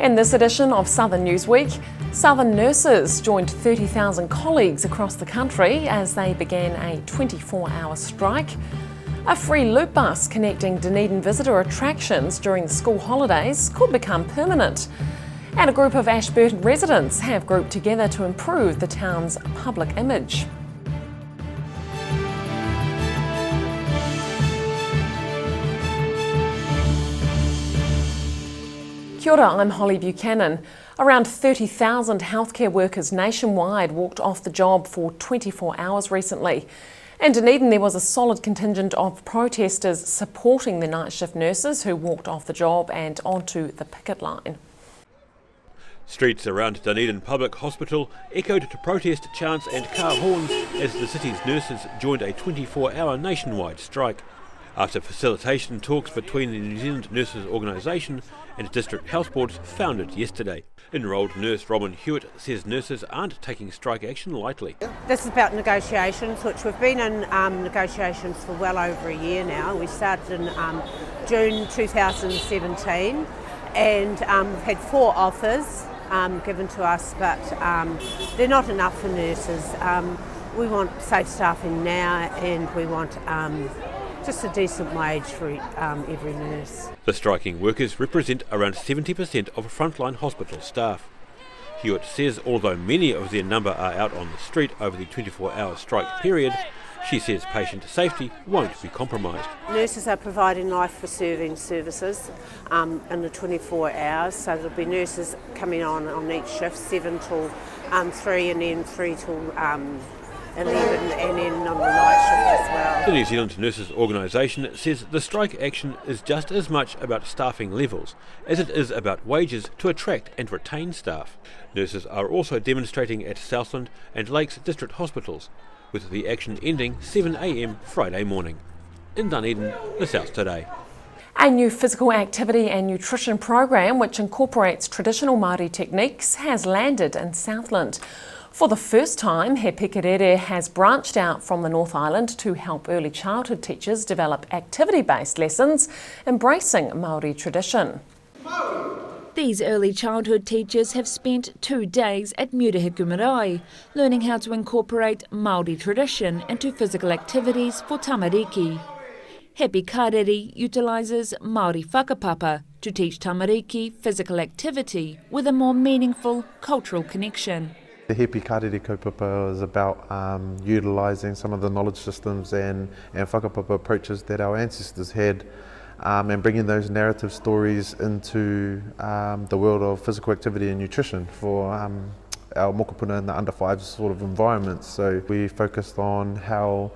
In this edition of Southern Newsweek, Southern nurses joined 30,000 colleagues across the country as they began a 24-hour strike. A free loop bus connecting Dunedin visitor attractions during the school holidays could become permanent. And a group of Ashburton residents have grouped together to improve the town's public image. Kia ora, I'm Holly Buchanan. Around 30,000 healthcare workers nationwide walked off the job for 24 hours recently. In Dunedin, there was a solid contingent of protesters supporting the night shift nurses who walked off the job and onto the picket line. Streets around Dunedin Public Hospital echoed to protest chants and car horns as the city's nurses joined a 24-hour nationwide strike. After facilitation talks between the New Zealand Nurses Organisation and District Health Boards founded yesterday. Enrolled nurse Robin Hewitt says nurses aren't taking strike action lightly. This is about negotiations, which we've been in negotiations for well over a year now. We started in June 2017 and we've had 4 offers given to us, but they're not enough for nurses. We want safe staffing now, and we want just a decent wage for every nurse. The striking workers represent around 70% of frontline hospital staff. Hewitt says although many of their number are out on the street over the 24-hour strike period, she says patient safety won't be compromised. Nurses are providing life-preserving services in the 24 hours, so there'll be nurses coming on each shift, 7 till 3 and then 3 till 11, and then on the night shift as well. The New Zealand Nurses Organisation says the strike action is just as much about staffing levels as it is about wages to attract and retain staff. Nurses are also demonstrating at Southland and Lakes district hospitals, with the action ending 7 a.m. Friday morning. In Dunedin, the South Today. A new physical activity and nutrition program which incorporates traditional Māori techniques has landed in Southland. For the first time, He Pikerere has branched out from the North Island to help early childhood teachers develop activity-based lessons, embracing Māori tradition. These early childhood teachers have spent 2 days at Murihiku Marae, learning how to incorporate Māori tradition into physical activities for tamariki. He Pikerere utilises Māori whakapapa to teach tamariki physical activity with a more meaningful cultural connection. The He Pikerere kaupapa is about utilising some of the knowledge systems and whakapapa approaches that our ancestors had, and bringing those narrative stories into the world of physical activity and nutrition for our mokopuna in the under 5 sort of environments. So we focused on how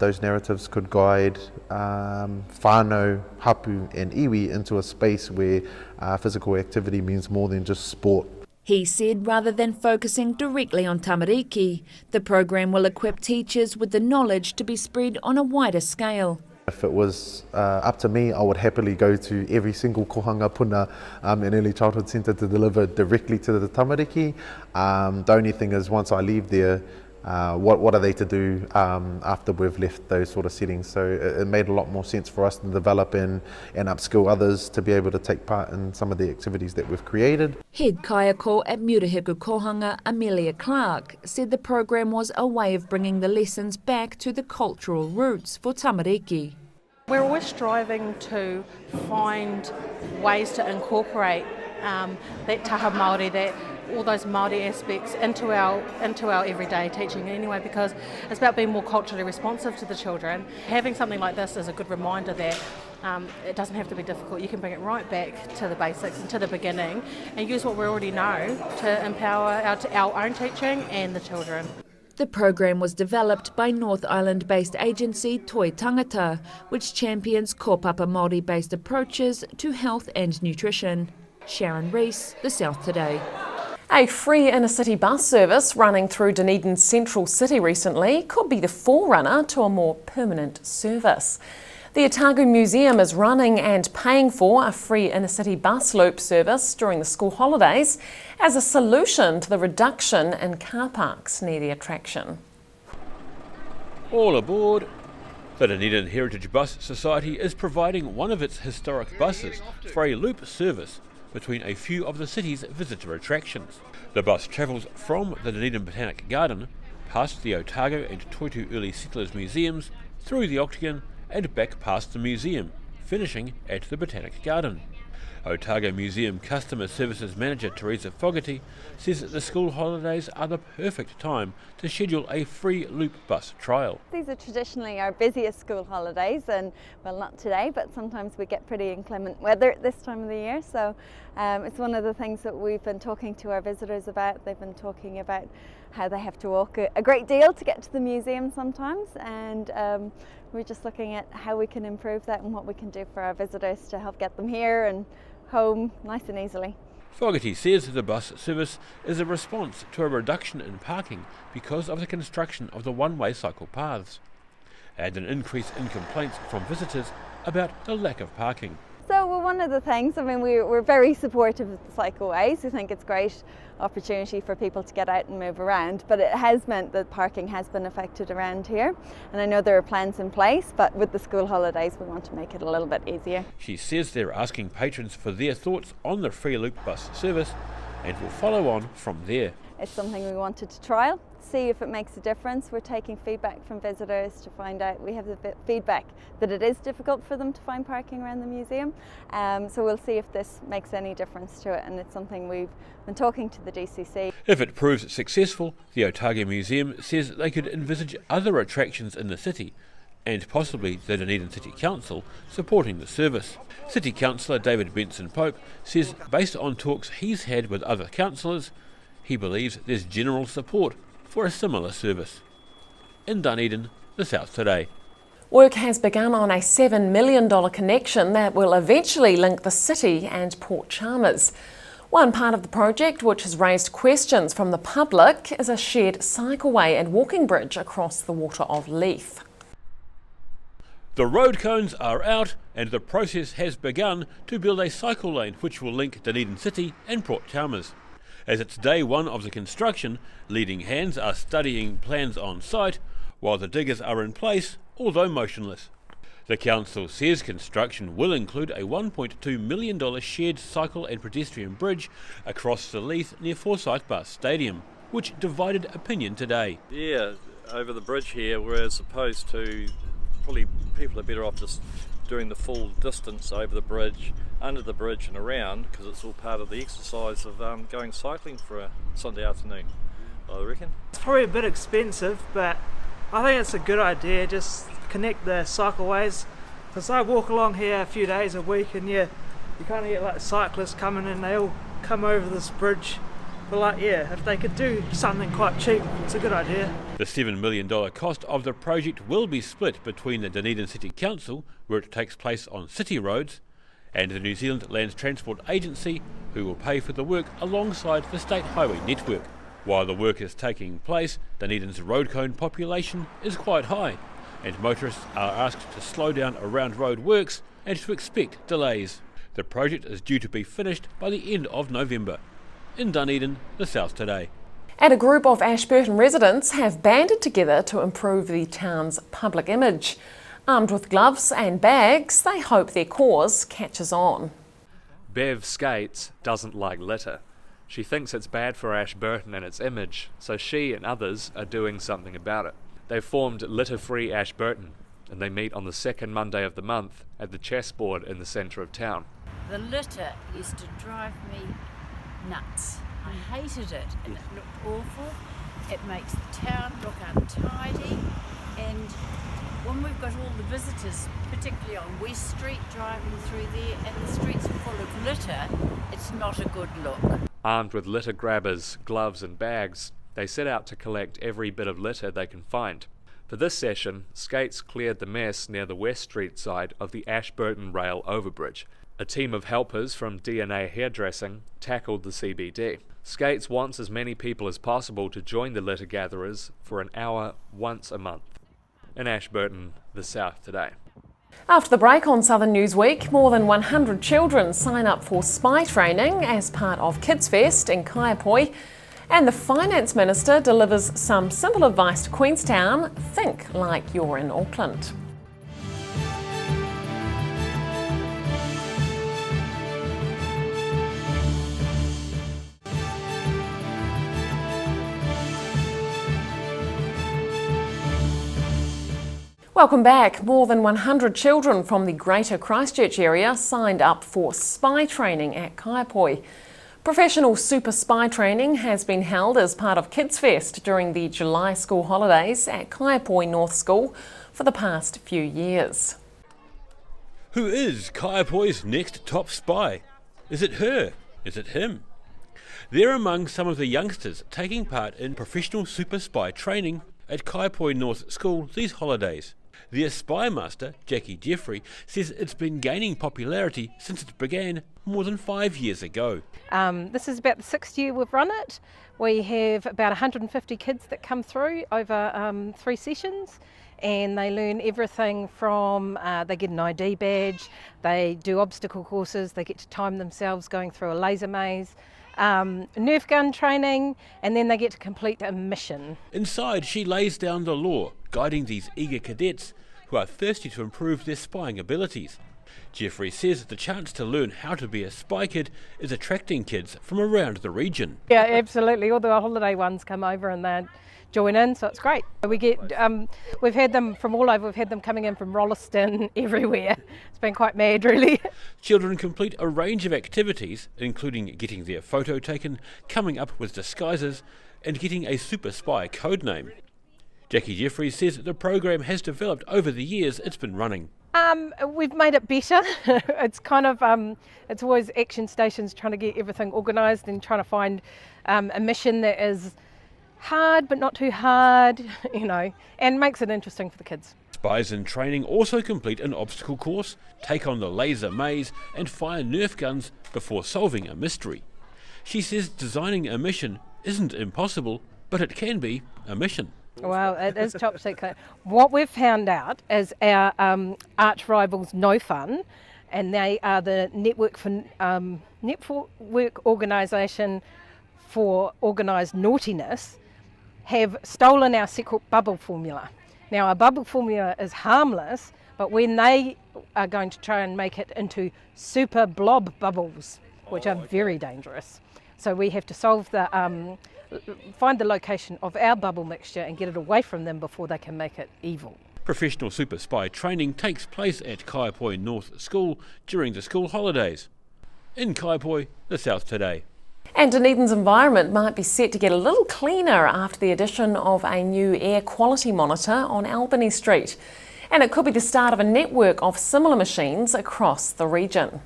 those narratives could guide whānau, hapu and iwi into a space where physical activity means more than just sport. He said rather than focusing directly on tamariki, the program will equip teachers with the knowledge to be spread on a wider scale. If it was up to me, I would happily go to every single kohanga puna and early childhood centre to deliver directly to the tamariki. The only thing is, once I leave there, what are they to do after we've left those sort of settings? So it made a lot more sense for us to develop and upskill others to be able to take part in some of the activities that we've created. Head kaiako at Murihiku Kohanga, Amelia Clark, said the program was a way of bringing the lessons back to the cultural roots for tamariki. We're always striving to find ways to incorporate that taha Māori, all those Māori aspects into our everyday teaching anyway, because it's about being more culturally responsive to the children. Having something like this is a good reminder that it doesn't have to be difficult. You can bring it right back to the basics and to the beginning and use what we already know to empower our own teaching and the children. The program was developed by North Island-based agency Toi Tangata, which champions kōpapa Māori-based approaches to health and nutrition. Sharon Rees, The South Today. A free inner-city bus service running through Dunedin's central city recently could be the forerunner to a more permanent service. The Otago Museum is running and paying for a free inner-city bus loop service during the school holidays as a solution to the reduction in car parks near the attraction. All aboard! The Dunedin Heritage Bus Society is providing one of its historic buses for a loop service between a few of the city's visitor attractions. The bus travels from the Dunedin Botanic Garden, past the Otago and Toitu Early Settlers museums, through the Octagon and back past the museum, finishing at the Botanic Garden. Otago Museum Customer Services Manager Teresa Fogarty says that the school holidays are the perfect time to schedule a free loop bus trial. These are traditionally our busiest school holidays, and well, not today, but sometimes we get pretty inclement weather at this time of the year, so it's one of the things that we've been talking to our visitors about. They've been talking about how they have to walk a great deal to get to the museum sometimes, and we're just looking at how we can improve that and what we can do for our visitors to help get them here and home nice and easily. Fogarty says the bus service is a response to a reduction in parking because of the construction of the one-way cycle paths, and an increase in complaints from visitors about the lack of parking. So well, one of the things, we're very supportive of the cycleways. We think it's a great opportunity for people to get out and move around, but it has meant that parking has been affected around here, and I know there are plans in place, but with the school holidays we want to make it a little bit easier. She says they're asking patrons for their thoughts on the free loop bus service and will follow on from there. It's something we wanted to trial, see if it makes a difference. We're taking feedback from visitors to find out. We have the feedback that it is difficult for them to find parking around the museum, so we'll see if this makes any difference to it, and it's something we've been talking to the DCC. If it proves successful, the Otago Museum says they could envisage other attractions in the city, and possibly the Dunedin City Council supporting the service. City Councillor David Benson Pope says, based on talks he's had with other councillors, he believes there's general support for a similar service. In Dunedin, the South Today. Work has begun on a $7 million connection that will eventually link the city and Port Chalmers. One part of the project, which has raised questions from the public, is a shared cycleway and walking bridge across the Water of Leith. The road cones are out and the process has begun to build a cycle lane which will link Dunedin City and Port Chalmers. As it's day one of the construction, leading hands are studying plans on site, while the diggers are in place, although motionless. The council says construction will include a $1.2 million shared cycle and pedestrian bridge across the Leith near Forsyth Bus Stadium, which divided opinion today. Yeah, over the bridge here, whereas opposed to probably people are better off just doing the full distance over the bridge, under the bridge and around, because it's all part of the exercise of going cycling for a Sunday afternoon, I reckon. It's probably a bit expensive, but I think it's a good idea, just connect the cycleways, because I walk along here a few days a week, and yeah, you kind of get like cyclists coming and they all come over this bridge. But like, yeah, if they could do something quite cheap, it's a good idea. The $7 million cost of the project will be split between the Dunedin City Council, where it takes place on city roads, and the New Zealand Land Transport Agency, who will pay for the work alongside the state highway network. While the work is taking place, Dunedin's road cone population is quite high, and motorists are asked to slow down around road works and to expect delays. The project is due to be finished by the end of November. In Dunedin, the South Today. And a group of Ashburton residents have banded together to improve the town's public image. Armed with gloves and bags, they hope their cause catches on. Bev Skates doesn't like litter. She thinks it's bad for Ashburton and its image, so she and others are doing something about it. They've formed Litter Free Ashburton, and they meet on the second Monday of the month at the chessboard in the centre of town. The litter used to drive me nuts. I hated it, and it looked awful. It makes the town look untidy, and when we've got all the visitors, particularly on West Street, driving through there and the streets are full of litter, it's not a good look. Armed with litter grabbers, gloves and bags, they set out to collect every bit of litter they can find. For this session, Skates cleared the mess near the West Street side of the Ashburton Rail Overbridge. A team of helpers from DNA Hairdressing tackled the CBD. Skates wants as many people as possible to join the litter gatherers for an hour once a month. In Ashburton, the South Today. After the break on Southern Newsweek, more than 100 children sign up for spy training as part of Kids Fest in Kaiapoi, and the Finance Minister delivers some simple advice to Queenstown: think like you're in Auckland. Welcome back. More than 100 children from the Greater Christchurch area signed up for spy training at Kaiapoi. Professional super spy training has been held as part of Kids Fest during the July school holidays at Kaiapoi North School for the past few years. Who is Kaiapoi's next top spy? Is it her? Is it him? They're among some of the youngsters taking part in professional super spy training at Kaiapoi North School these holidays. Their spy master, Jackie Jeffrey, says it's been gaining popularity since it began more than 5 years ago. This is about the 6th year we've run it. We have about 150 kids that come through over 3 sessions, and they learn everything from, they get an ID badge, they do obstacle courses, they get to time themselves going through a laser maze, Nerf gun training, and then they get to complete a mission. Inside, she lays down the law, guiding these eager cadets who are thirsty to improve their spying abilities. Jeffrey says the chance to learn how to be a spy kid is attracting kids from around the region. Yeah, absolutely. All the holiday ones come over and they join in, so it's great. We get, we've had them from all over. We've had them coming in from Rolleston, everywhere. It's been quite mad, really. Children complete a range of activities, including getting their photo taken, coming up with disguises, and getting a super spy code name. Jackie Jeffries says the program has developed over the years it's been running. We've made it better. It's kind of, it's always action stations trying to get everything organised and trying to find a mission that is hard but not too hard, you know, and makes it interesting for the kids. Spies in training also complete an obstacle course, take on the laser maze and fire Nerf guns before solving a mystery. She says designing a mission isn't impossible, but it can be a mission. Well, it is top secret. What we've found out is our arch rivals No Fun, and they are the network organisation for organised naughtiness, have stolen our secret bubble formula. Now, our bubble formula is harmless, but when they are going to try and make it into super blob bubbles, which are very dangerous. So we have to solve the find the location of our bubble mixture and get it away from them before they can make it evil. Professional super spy training takes place at Kaiapoi North School during the school holidays. In Kaiapoi, the South Today. And Dunedin's environment might be set to get a little cleaner after the addition of a new air quality monitor on Albany Street. And it could be the start of a network of similar machines across the region.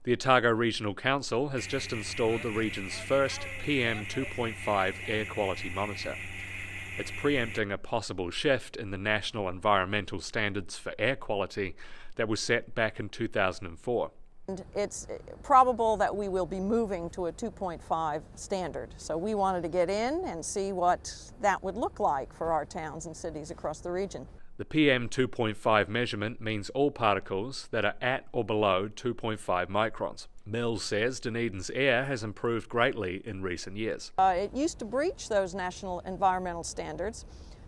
The Otago Regional Council has just installed the region's first PM 2.5 air quality monitor. It's preempting a possible shift in the national environmental standards for air quality that was set back in 2004. It's probable that we will be moving to a 2.5 standard. So we wanted to get in and see what that would look like for our towns and cities across the region. The PM 2.5 measurement means all particles that are at or below 2.5 microns. Mills says Dunedin's air has improved greatly in recent years. It used to breach those national environmental standards.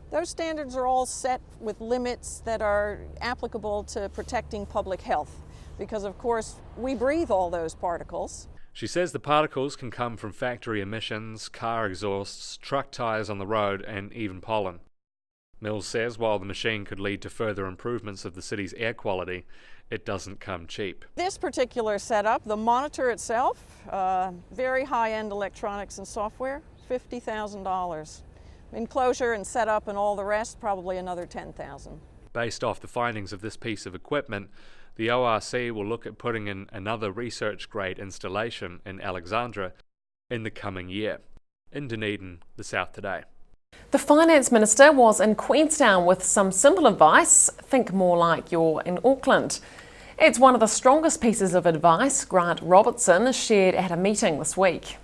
Those standards are all set with limits that are applicable to protecting public health, because of course we breathe all those particles. She says the particles can come from factory emissions, car exhausts, truck tyres on the road and even pollen. Mills says while the machine could lead to further improvements of the city's air quality, it doesn't come cheap. This particular setup, the monitor itself, very high-end electronics and software, $50,000. Enclosure and setup and all the rest, probably another $10,000. Based off the findings of this piece of equipment, the ORC will look at putting in another research-grade installation in Alexandra in the coming year. In Dunedin, the South Today. The Finance Minister was in Queenstown with some simple advice. Think more like you're in Auckland. It's one of the strongest pieces of advice Grant Robertson shared at a meeting this week.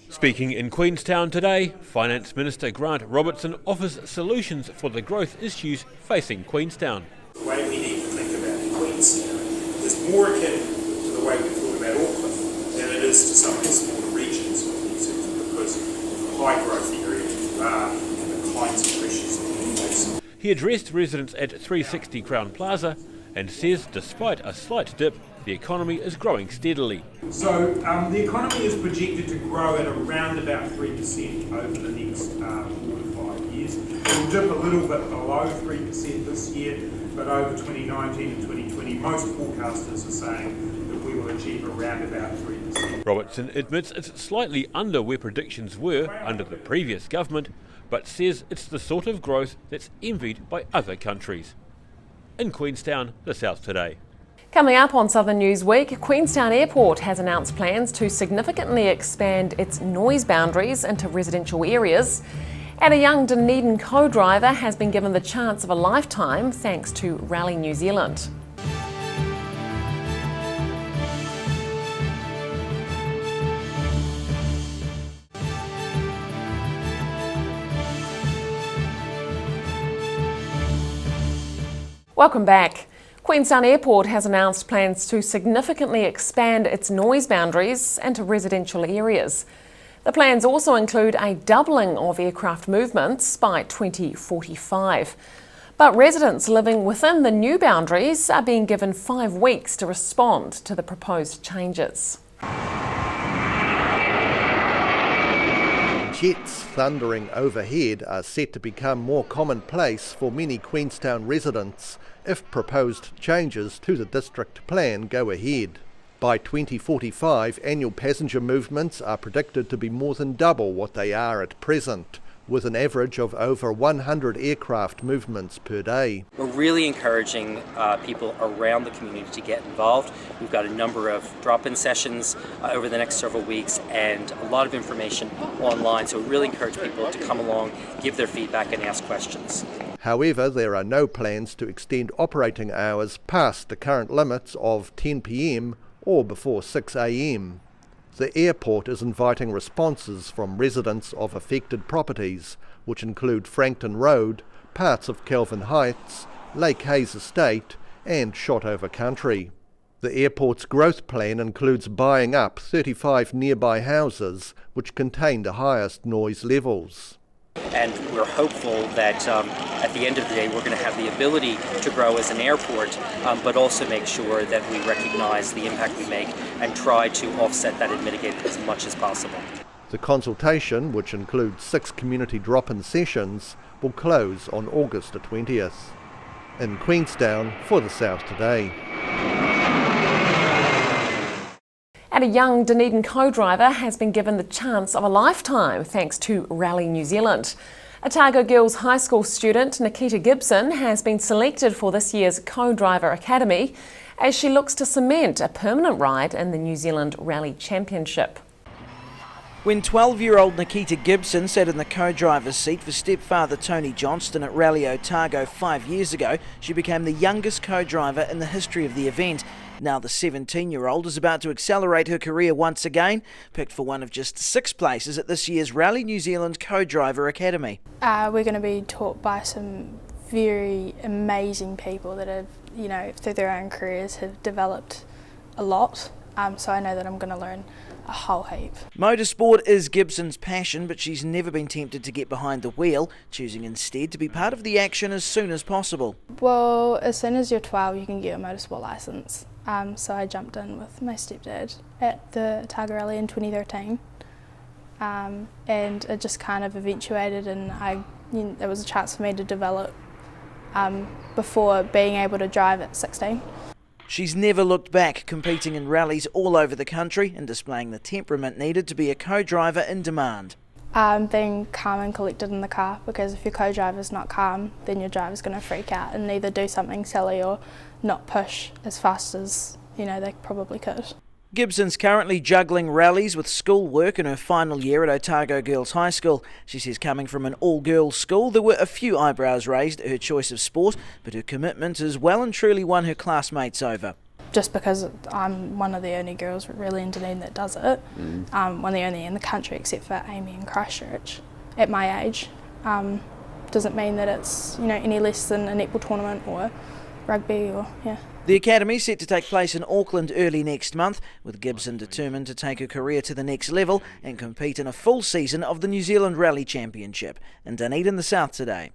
Speaking in Queenstown today, Finance Minister Grant Robertson offers solutions for the growth issues facing Queenstown. The way we need to think about Queenstown is more akin to the way we thought about Auckland than it is to some of the smaller regions of New Zealand, because of the high growth area you are and the kinds of pressures that you face. He addressed residents at 360 Crown Plaza and says despite a slight dip, the economy is growing steadily. So the economy is projected to grow at around about 3% over the next 4 to 5 years. It'll dip a little bit below 3% this year, but over 2019 and 2020, most forecasters are saying that we will achieve around about 3%. Robertson admits it's slightly under where predictions were under the previous government, but says it's the sort of growth that's envied by other countries. In Queenstown, the South Today. Coming up on Southern Newsweek, Queenstown Airport has announced plans to significantly expand its noise boundaries into residential areas. And a young Dunedin co-driver has been given the chance of a lifetime thanks to Rally New Zealand. Welcome back. Queenstown Airport has announced plans to significantly expand its noise boundaries into residential areas. The plans also include a doubling of aircraft movements by 2045. But residents living within the new boundaries are being given 5 weeks to respond to the proposed changes. Jets thundering overhead are set to become more commonplace for many Queenstown residents if proposed changes to the district plan go ahead. By 2045, annual passenger movements are predicted to be more than double what they are at present, with an average of over 100 aircraft movements per day. We're really encouraging people around the community to get involved. We've got a number of drop-in sessions over the next several weeks and a lot of information online, so we really encourage people to come along, give their feedback and ask questions. However, there are no plans to extend operating hours past the current limits of 10 p.m. or before 6 a.m. The airport is inviting responses from residents of affected properties, which include Frankton Road, parts of Kelvin Heights, Lake Hayes Estate and Shotover Country. The airport's growth plan includes buying up 35 nearby houses which contain the highest noise levels. And we're hopeful that at the end of the day we're going to have the ability to grow as an airport, but also make sure that we recognize the impact we make and try to offset that and mitigate it as much as possible. The consultation, which includes 6 community drop-in sessions, will close on August the 20th. In Queenstown, for the South Today. And a young Dunedin co-driver has been given the chance of a lifetime thanks to Rally New Zealand. Otago Girls High School student Nikita Gibson has been selected for this year's Co-Driver Academy as she looks to cement a permanent ride in the New Zealand Rally Championship. When 12-year-old Nikita Gibson sat in the co-driver's seat for stepfather Tony Johnston at Rally Otago 5 years ago, she became the youngest co-driver in the history of the event. Now the 17-year-old is about to accelerate her career once again, picked for one of just 6 places at this year's Rally New Zealand Co-Driver Academy. We're going to be taught by some very amazing people that have, through their own careers have developed a lot. So I know that I'm going to learn a whole heap. Motorsport is Gibson's passion, but she's never been tempted to get behind the wheel, choosing instead to be part of the action as soon as possible. Well, as soon as you're 12 you can get a motorsport licence. So I jumped in with my stepdad at the Otago Rally in 2013 and it just kind of eventuated, and there was a chance for me to develop before being able to drive at 16. She's never looked back, competing in rallies all over the country and displaying the temperament needed to be a co-driver in demand. Being calm and collected in the car, because if your co-driver's not calm, then your driver's going to freak out and either do something silly or not push as fast as they probably could. Gibson's currently juggling rallies with school work in her final year at Otago Girls High School. She says coming from an all-girls school, there were a few eyebrows raised at her choice of sport, but her commitment has well and truly won her classmates over. Just because I'm one of the only girls really in Dunedin that does it, one of the only in the country except for Amy in Christchurch at my age, doesn't mean that it's any less than a netball tournament or rugby or The academy is set to take place in Auckland early next month, with Gibson determined to take her career to the next level and compete in a full season of the New Zealand Rally Championship. In Dunedin, the South Today.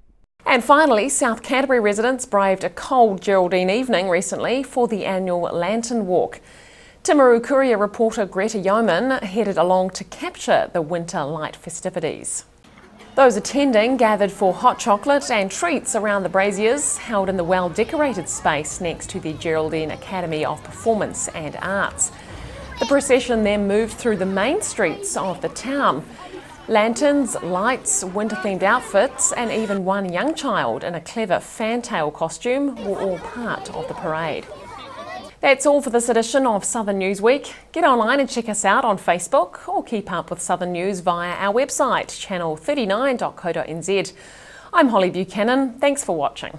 And finally, South Canterbury residents braved a cold Geraldine evening recently for the annual Lantern Walk. Timaru Courier reporter Greta Yeoman headed along to capture the winter light festivities. Those attending gathered for hot chocolate and treats around the braziers held in the well-decorated space next to the Geraldine Academy of Performance and Arts. The procession then moved through the main streets of the town. Lanterns, lights, winter-themed outfits and even one young child in a clever fantail costume were all part of the parade. That's all for this edition of Southern Newsweek. Get online and check us out on Facebook or keep up with Southern News via our website, channel39.co.nz. I'm Holly Buchanan. Thanks for watching.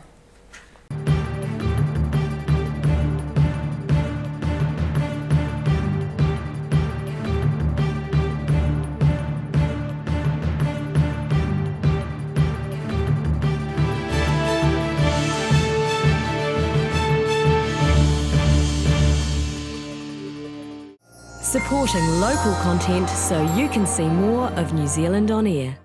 Supporting local content so you can see more of New Zealand on air.